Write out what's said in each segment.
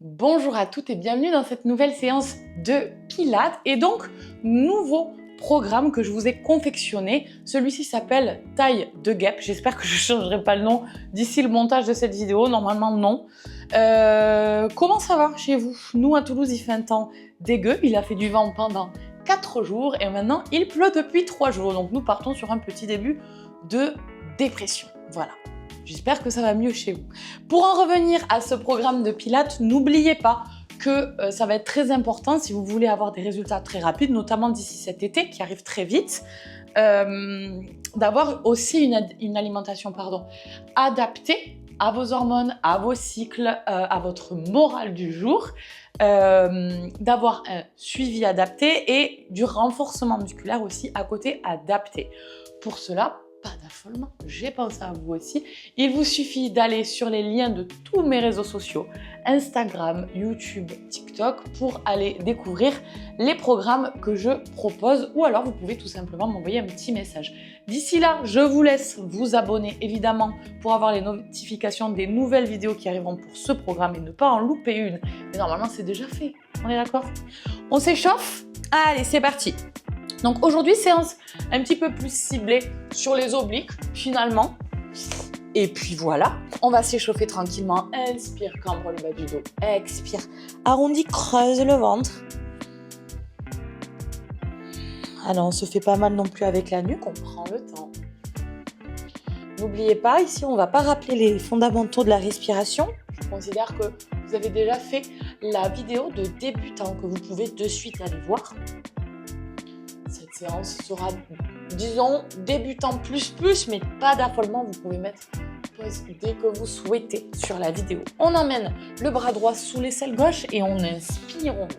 Bonjour à toutes et bienvenue dans cette nouvelle séance de Pilates et donc nouveau programme que je vous ai confectionné. Celui-ci s'appelle taille de guêpe. J'espère que je ne changerai pas le nom d'ici le montage de cette vidéo. Normalement non. Comment ça va chez vous? Nous à Toulouse il fait un temps dégueu. Il a fait du vent pendant 4 jours et maintenant il pleut depuis 3 jours. Donc nous partons sur un petit début de dépression. Voilà. J'espère que ça va mieux chez vous. Pour en revenir à ce programme de Pilates, n'oubliez pas que ça va être très important si vous voulez avoir des résultats très rapides, notamment d'ici cet été qui arrive très vite, d'avoir aussi une alimentation adaptée à vos hormones, à vos cycles, à votre morale du jour, d'avoir un suivi adapté et du renforcement musculaire aussi à côté adapté. Pour cela, pas d'affolement, j'ai pensé à vous aussi. Il vous suffit d'aller sur les liens de tous mes réseaux sociaux, Instagram, YouTube, TikTok, pour aller découvrir les programmes que je propose ou alors vous pouvez tout simplement m'envoyer un petit message. D'ici là, je vous laisse vous abonner évidemment pour avoir les notifications des nouvelles vidéos qui arriveront pour ce programme et ne pas en louper une. Mais normalement, c'est déjà fait, on est d'accord? On s'échauffe? Allez, c'est parti! Donc aujourd'hui, séance un petit peu plus ciblée sur les obliques, finalement. Et puis voilà, on va s'échauffer tranquillement. Inspire, cambre le bas du dos. Expire, arrondis, creuse le ventre. Alors, on se fait pas mal non plus avec la nuque, on prend le temps. N'oubliez pas, ici, on ne va pas rappeler les fondamentaux de la respiration. Je considère que vous avez déjà fait la vidéo de débutant que vous pouvez de suite aller voir. Cette séance sera, disons, débutant plus, mais pas d'affolement. Vous pouvez mettre pause dès que vous souhaitez sur la vidéo. On emmène le bras droit sous l'aisselle gauche et on inspire, on ouvre.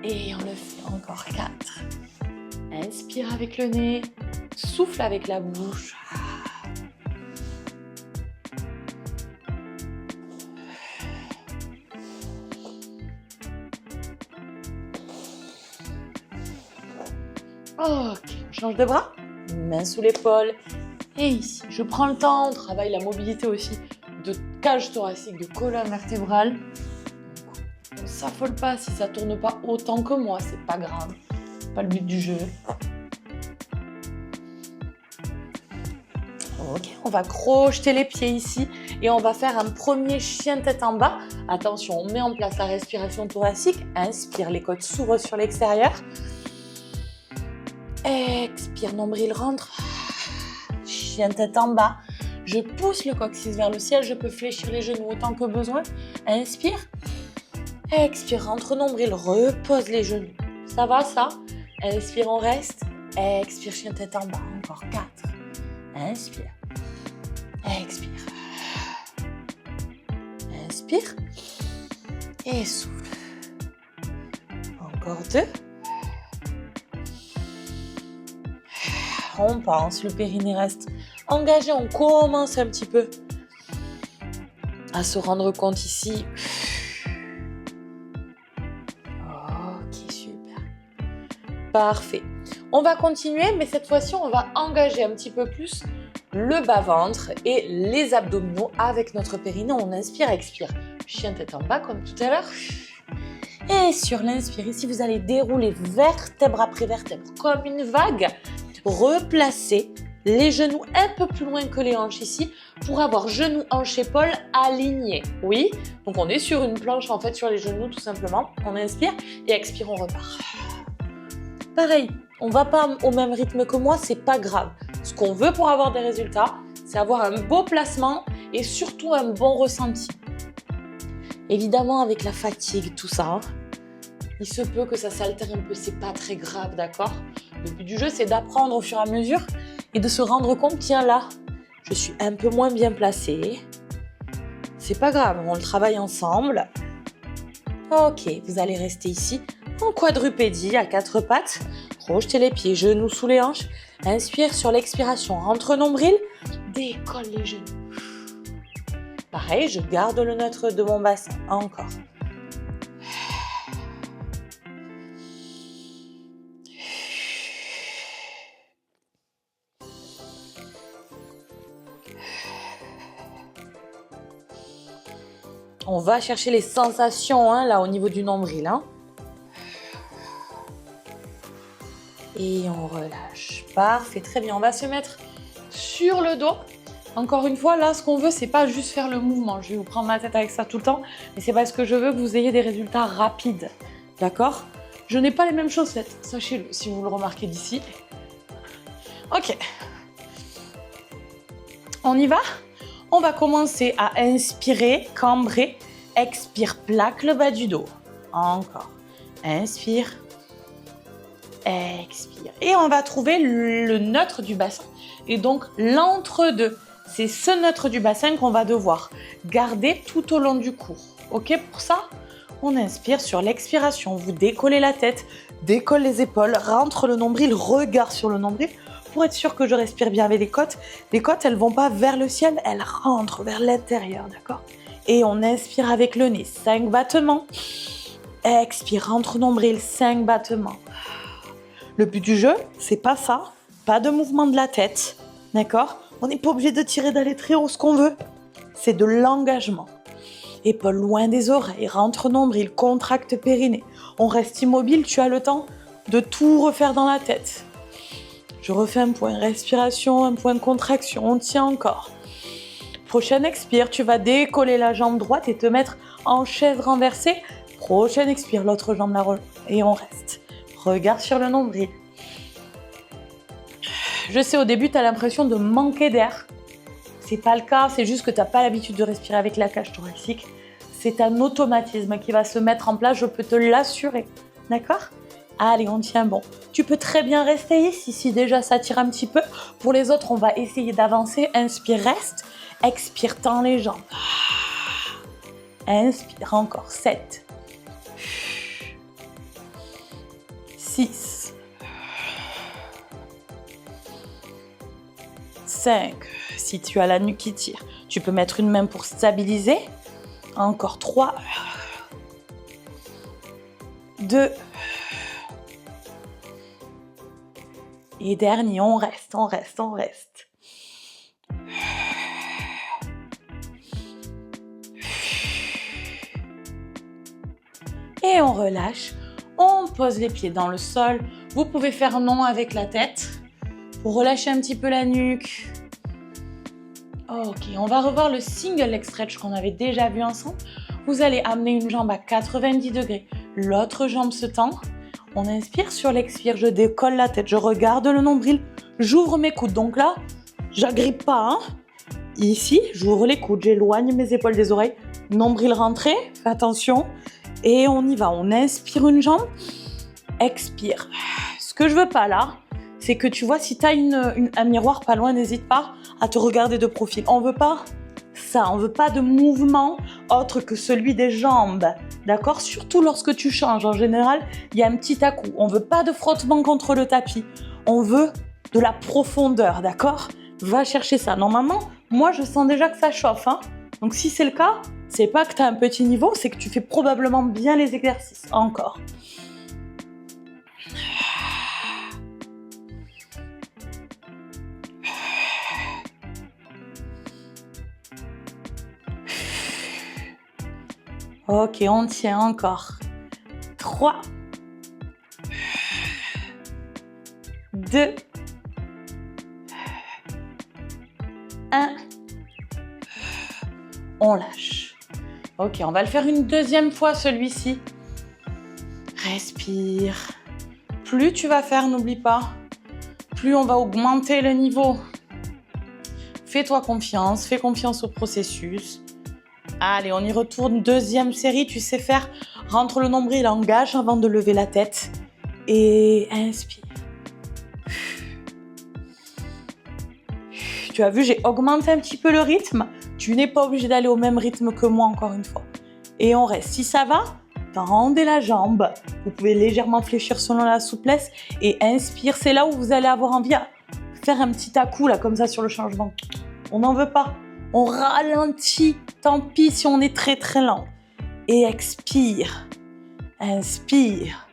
Et on le fait encore 4. Inspire avec le nez, souffle avec la bouche. Ok, on change de bras, main sous l'épaule. Et ici, je prends le temps, on travaille la mobilité aussi de cage thoracique, de colonne vertébrale. On ne s'affole pas si ça ne tourne pas autant que moi, c'est pas grave. C'est pas le but du jeu. Ok, on va crocheter les pieds ici et on va faire un premier chien tête en bas. Attention, on met en place la respiration thoracique. Inspire, les côtes s'ouvrent sur l'extérieur. Expire, nombril rentre. Chien tête en bas. Je pousse le coccyx vers le ciel. Je peux fléchir les genoux autant que besoin. Inspire. Expire, rentre nombril. Repose les genoux. Ça va ça? Inspire, on reste. Expire, chien tête en bas. Encore 4. Inspire. Expire. Inspire. Et souffle. Encore 2. On pense, le périnée reste engagé, on commence un petit peu à se rendre compte ici. Ok, super. Parfait. On va continuer, mais cette fois-ci, on va engager un petit peu plus le bas-ventre et les abdominaux avec notre périnée. On inspire, expire. Chien tête en bas, comme tout à l'heure. Et sur l'inspire, ici, vous allez dérouler vertèbre après vertèbre, comme une vague. Replacez les genoux un peu plus loin que les hanches ici pour avoir genoux, hanches, épaules alignés. Oui, donc on est sur une planche en fait sur les genoux tout simplement. On inspire et expire, on repart. Pareil, on ne va pas au même rythme que moi, c'est pas grave. Ce qu'on veut pour avoir des résultats, c'est avoir un beau placement et surtout un bon ressenti. Évidemment, avec la fatigue, tout ça, il se peut que ça s'altère un peu, c'est pas très grave, d'accord? Le but du jeu, c'est d'apprendre au fur et à mesure et de se rendre compte, tiens là, je suis un peu moins bien placée. C'est pas grave, on le travaille ensemble. Ok, vous allez rester ici en quadrupédie à 4 pattes. Projetez les pieds, genoux sous les hanches. Inspire sur l'expiration, rentre nombril, décolle les genoux. Pareil, je garde le neutre de mon bassin, encore. On va chercher les sensations hein, là au niveau du nombril. Hein. Et on relâche. Parfait, très bien. On va se mettre sur le dos. Encore une fois, là, ce qu'on veut, c'est pas juste faire le mouvement. Je vais vous prendre la tête avec ça tout le temps, mais c'est parce que je veux que vous ayez des résultats rapides. D'accord? Je n'ai pas les mêmes chaussettes, sachez-le, si vous le remarquez d'ici. Ok. On y va? On va commencer à inspirer, cambrer. Expire, plaque le bas du dos. Encore. Inspire. Expire. Et on va trouver le neutre du bassin. Et donc, l'entre-deux. C'est ce neutre du bassin qu'on va devoir garder tout au long du cours. Ok, pour ça, on inspire sur l'expiration. Vous décollez la tête, décolle les épaules, rentre le nombril, regard sur le nombril pour être sûr que je respire bien avec les côtes. Les côtes, elles vont pas vers le ciel, elles rentrent vers l'intérieur, d'accord? Et on inspire avec le nez, 5 battements. Expire, rentre nombril, 5 battements. Le but du jeu, c'est pas ça, pas de mouvement de la tête, d'accord? On n'est pas obligé de tirer, d'aller très haut, ce qu'on veut. C'est de l'engagement. Épaules loin des oreilles, rentre nombril, contracte périnée. On reste immobile, tu as le temps de tout refaire dans la tête. Je refais un point respiration, un point de contraction, on tient encore. Prochaine expire, tu vas décoller la jambe droite et te mettre en chaise renversée. Prochaine expire, l'autre jambe la relève et on reste. Regarde sur le nombril. Je sais, au début, tu as l'impression de manquer d'air. C'est pas le cas, c'est juste que tu n'as pas l'habitude de respirer avec la cage thoracique. C'est un automatisme qui va se mettre en place, je peux te l'assurer. D'accord? Allez, on tient bon. Tu peux très bien rester ici, si déjà ça tire un petit peu. Pour les autres, on va essayer d'avancer. Inspire, reste. Expire, tends les jambes. Inspire, encore. 7. 6. 5. Si tu as la nuque qui tire, tu peux mettre une main pour stabiliser. Encore 3. 2. Et dernier, on reste, on reste, on reste. Et on relâche. On pose les pieds dans le sol. Vous pouvez faire non avec la tête pour relâcher un petit peu la nuque. Ok, on va revoir le single leg stretch qu'on avait déjà vu ensemble. Vous allez amener une jambe à 90 degrés. L'autre jambe se tend. On inspire sur l'expire, je décolle la tête, je regarde le nombril, j'ouvre mes coudes. Donc là, j'agrippe pas. Hein. Ici, j'ouvre les coudes, j'éloigne mes épaules des oreilles. Nombril rentré, fais attention. Et on y va, on inspire une jambe, expire. Ce que je veux pas là, c'est que tu vois, si tu as un miroir pas loin, n'hésite pas à te regarder de profil. On veut pas ça, on veut pas de mouvement autre que celui des jambes. D'accord? Surtout lorsque tu changes, en général, il y a un petit à-coup. On veut pas de frottement contre le tapis. On veut de la profondeur, d'accord? Va chercher ça. Normalement, moi, je sens déjà que ça chauffe. Hein. Donc, si c'est le cas, c'est pas que tu as un petit niveau, c'est que tu fais probablement bien les exercices. Encore. Ok, on tient encore. 3, 2, 1. On lâche. Ok, on va le faire une deuxième fois celui-ci. Respire. Plus tu vas faire, n'oublie pas, plus on va augmenter le niveau. Fais-toi confiance, fais confiance au processus. Allez, on y retourne. Deuxième série, tu sais faire. Rentre le nombril, engage avant de lever la tête. Et inspire. Tu as vu, j'ai augmenté un petit peu le rythme. Tu n'es pas obligé d'aller au même rythme que moi, encore une fois. Et on reste. Si ça va, tendez la jambe. Vous pouvez légèrement fléchir selon la souplesse. Et inspire, c'est là où vous allez avoir envie à faire un petit à-coup, là, comme ça, sur le changement. On n'en veut pas. On ralentit, tant pis si on est très très lent. Et expire, inspire.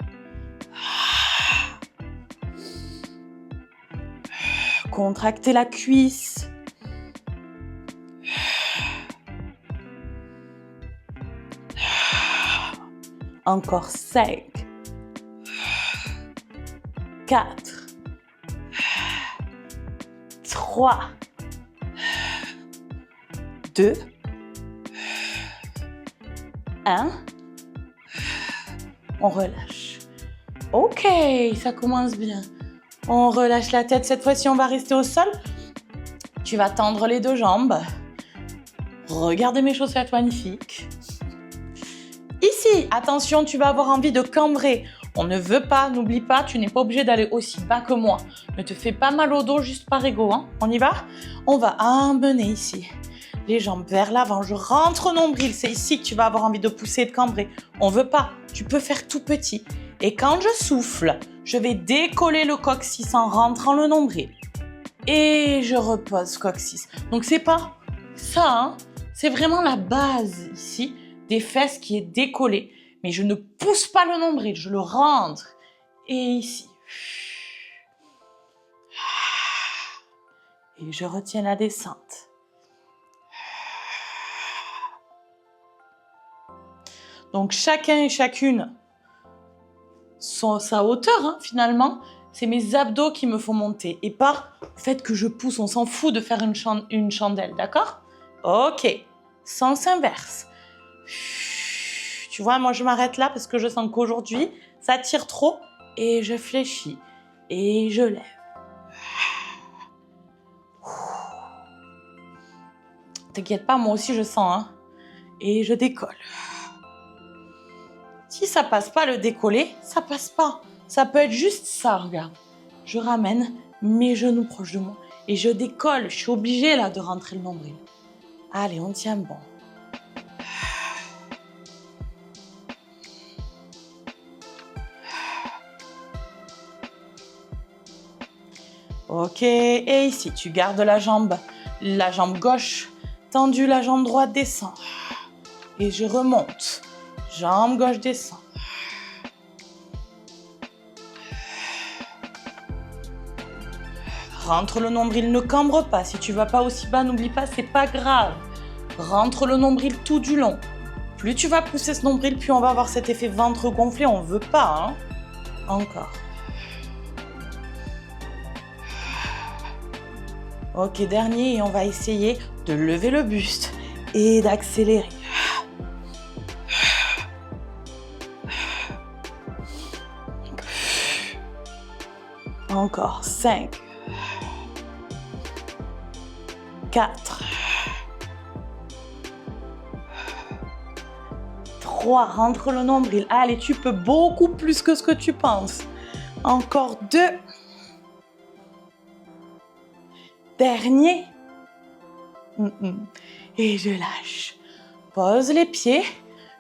Contractez la cuisse. Encore 5, 4, 3, 2, 1. On relâche. Ok, ça commence bien. On relâche la tête. Cette fois-ci, on va rester au sol. Tu vas tendre les deux jambes. Regardez mes chaussettes magnifiques. Ici, attention, tu vas avoir envie de cambrer. On ne veut pas, n'oublie pas, tu n'es pas obligé d'aller aussi bas que moi. Ne te fais pas mal au dos juste par ego. Hein. On y va? On va emmener ici les jambes vers l'avant. Je rentre au nombril. C'est ici que tu vas avoir envie de pousser et de cambrer. On ne veut pas. Tu peux faire tout petit. Et quand je souffle, je vais décoller le coccyx en rentrant le nombril. Et je repose coccyx. Donc, c'est pas ça. Hein. C'est vraiment la base ici des fesses qui est décollée. Mais je ne pousse pas le nombril. Je le rentre. Et ici. Et je retiens la descente. Donc, chacun et chacune sa hauteur, hein, finalement. C'est mes abdos qui me font monter. Et pas le fait que je pousse. On s'en fout de faire une chandelle, d'accord? Ok. Sens inverse. Tu vois, moi, je m'arrête là parce que je sens qu'aujourd'hui, ça tire trop. Et je fléchis. Et je lève. T'inquiète pas, moi aussi, je sens. Hein. Et je décolle. Si ça passe pas le décoller, ça passe pas. Ça peut être juste ça, regarde. Je ramène mes genoux proches de moi et je décolle. Je suis obligée là de rentrer le nombril. Allez, on tient bon. Ok, et ici, tu gardes la jambe gauche tendue, la jambe droite descend. Et je remonte. Jambe gauche descend. Rentre le nombril, ne cambre pas. Si tu vas pas aussi bas, n'oublie pas, c'est pas grave. Rentre le nombril tout du long. Plus tu vas pousser ce nombril, plus on va avoir cet effet ventre gonflé. On veut pas, hein. Encore. Ok, dernier, et on va essayer de lever le buste et d'accélérer. Encore 5, 4, 3, rentre le nombril. Allez, tu peux beaucoup plus que ce que tu penses. Encore 2. Dernier. Et je lâche. Pose les pieds.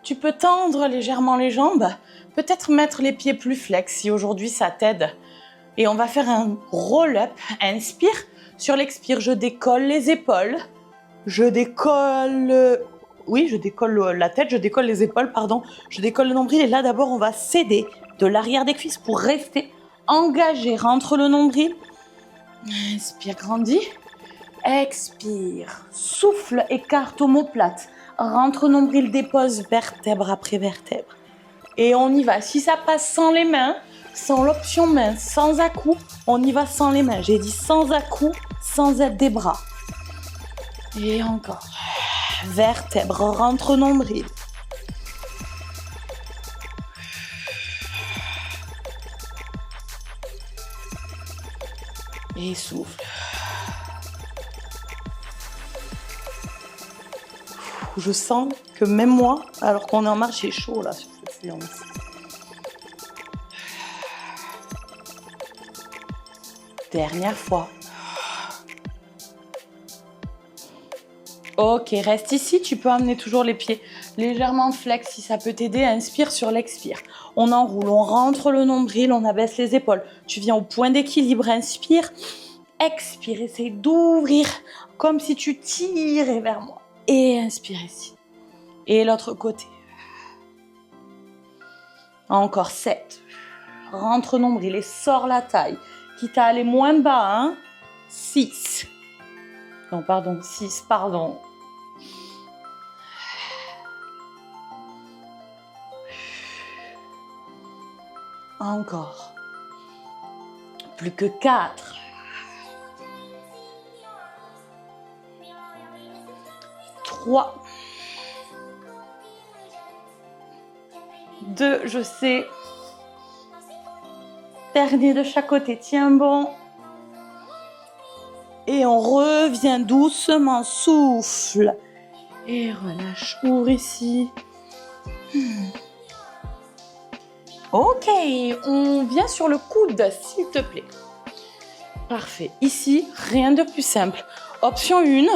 Tu peux tendre légèrement les jambes. Peut-être mettre les pieds plus flex si aujourd'hui ça t'aide. Et on va faire un roll-up. Inspire. Sur l'expire, je décolle les épaules. Je décolle... Oui, je décolle la tête, je décolle les épaules, pardon. Je décolle le nombril. Et là, d'abord, on va céder de l'arrière des cuisses pour rester engagé. Rentre le nombril. Inspire, grandis. Expire. Souffle, écarte omoplate. Rentre nombril, dépose vertèbre après vertèbre. Et on y va. Si ça passe sans les mains, sans l'option main, sans à-coups, on y va sans les mains. J'ai dit sans à-coups, sans aide des bras. Et encore. Vertèbre, rentre nombril. Et souffle. Je sens que même moi, alors qu'on est en marche, j'ai chaud là sur cette séance. Dernière fois. Ok, reste ici. Tu peux amener toujours les pieds légèrement flex si ça peut t'aider. Inspire sur l'expire. On enroule, on rentre le nombril, on abaisse les épaules. Tu viens au point d'équilibre. Inspire. Expire. Essaye d'ouvrir comme si tu tirais vers moi. Et inspire ici. Et l'autre côté. Encore 7. Rentre nombril et sors la taille. Quitte à aller moins bas, hein. 6. Non, pardon, 6, pardon. Encore. Plus que 4. 3. 2, je sais. Dernier de chaque côté, tiens bon. Et on revient doucement, souffle. Et relâche, ouvre ici. Ok, on vient sur le coude, s'il te plaît. Parfait. Ici, rien de plus simple. Option 1,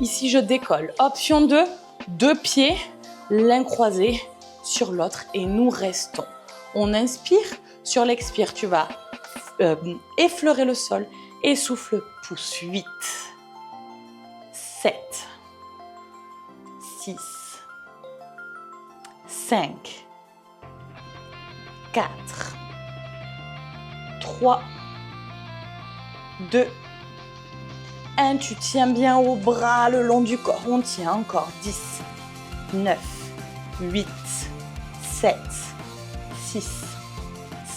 ici je décolle. Option 2, 2 pieds, l'un croisé sur l'autre et nous restons. On inspire, sur l'expire, tu vas effleurer le sol et souffle, pousse. 8, 7, 6, 5, 4, 3, 2, 1. Tu tiens bien au bras le long du corps. On tient encore. 10, 9, 8, 7, 6,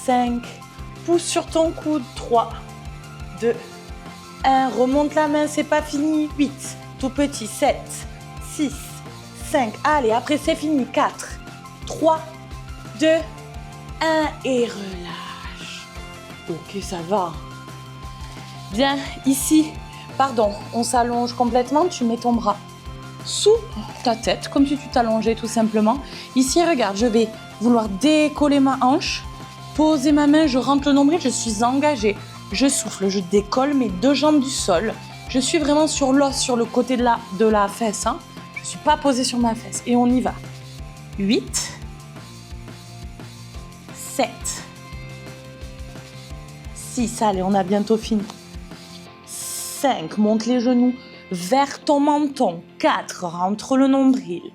5. Pousse sur ton coude. 3, 2, 1. Remonte la main, c'est pas fini. 8, tout petit. 7, 6, 5. Allez, après c'est fini. 4, 3, 2, 1. Et relâche. Ok, ça va. Bien, ici, pardon, on s'allonge complètement. Tu mets ton bras sous ta tête, comme si tu t'allongeais tout simplement. Ici, regarde, je vais vouloir décoller ma hanche, poser ma main, je rentre le nombril, je suis engagée. Je souffle, je décolle mes 2 jambes du sol. Je suis vraiment sur l'os, sur le côté de la fesse. Hein. Je ne suis pas posée sur ma fesse. Et on y va. 8, 7, 6, allez, on a bientôt fini. 5, monte les genoux vers ton menton. 4, rentre le nombril.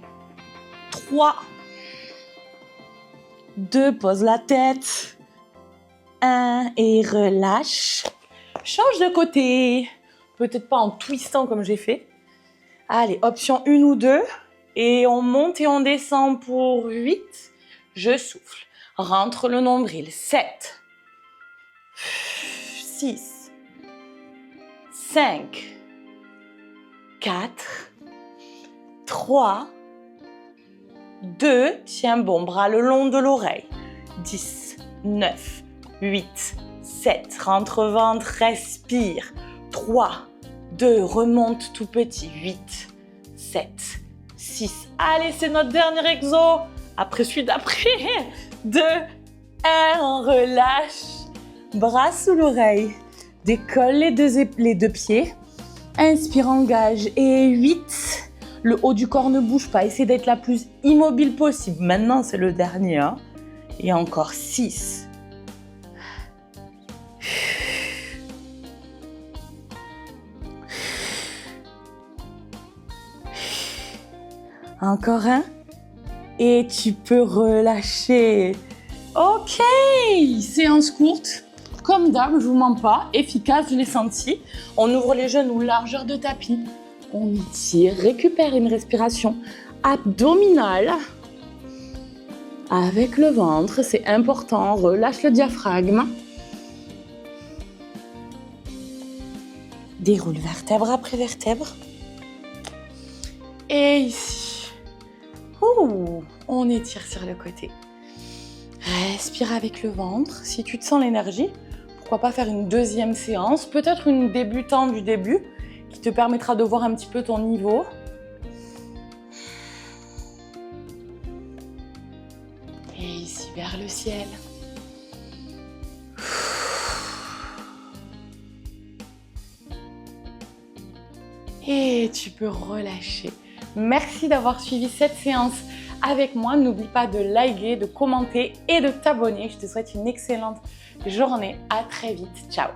3, 2, pose la tête. 1 et relâche. Change de côté. Peut-être pas en twistant comme j'ai fait. Allez, option 1 ou 2. Et on monte et on descend pour 8. Je souffle. Rentre le nombril. 7, 6, 5, 4, 3, 2, tiens bon, bras le long de l'oreille. 10, 9, 8, 7, rentre ventre, respire. 3, 2, remonte tout petit. 8, 7, 6. Allez, c'est notre dernier exo. Après celui d'après. 2, 1, on relâche. Bras sous l'oreille. Décolle les deux pieds. Inspire, engage. Et 8. Le haut du corps ne bouge pas. Essaie d'être la plus immobile possible. Maintenant, c'est le dernier. Hein. Et encore 6. Encore un. Et tu peux relâcher. Ok, séance courte. Comme d'hab, je vous mens pas. Efficace, je l'ai senti. On ouvre les genoux, largeur de tapis. On étire, récupère une respiration abdominale. Avec le ventre, c'est important. Relâche le diaphragme. Déroule vertèbre après vertèbre. Et ici. Ouh, on étire sur le côté. Respire avec le ventre. Si tu te sens l'énergie, pourquoi pas faire une deuxième séance, peut-être une débutante du début, qui te permettra de voir un petit peu ton niveau. Et ici, vers le ciel. Et tu peux relâcher. Merci d'avoir suivi cette séance avec moi. N'oublie pas de liker, de commenter et de t'abonner. Je te souhaite une excellente journée. À très vite. Ciao.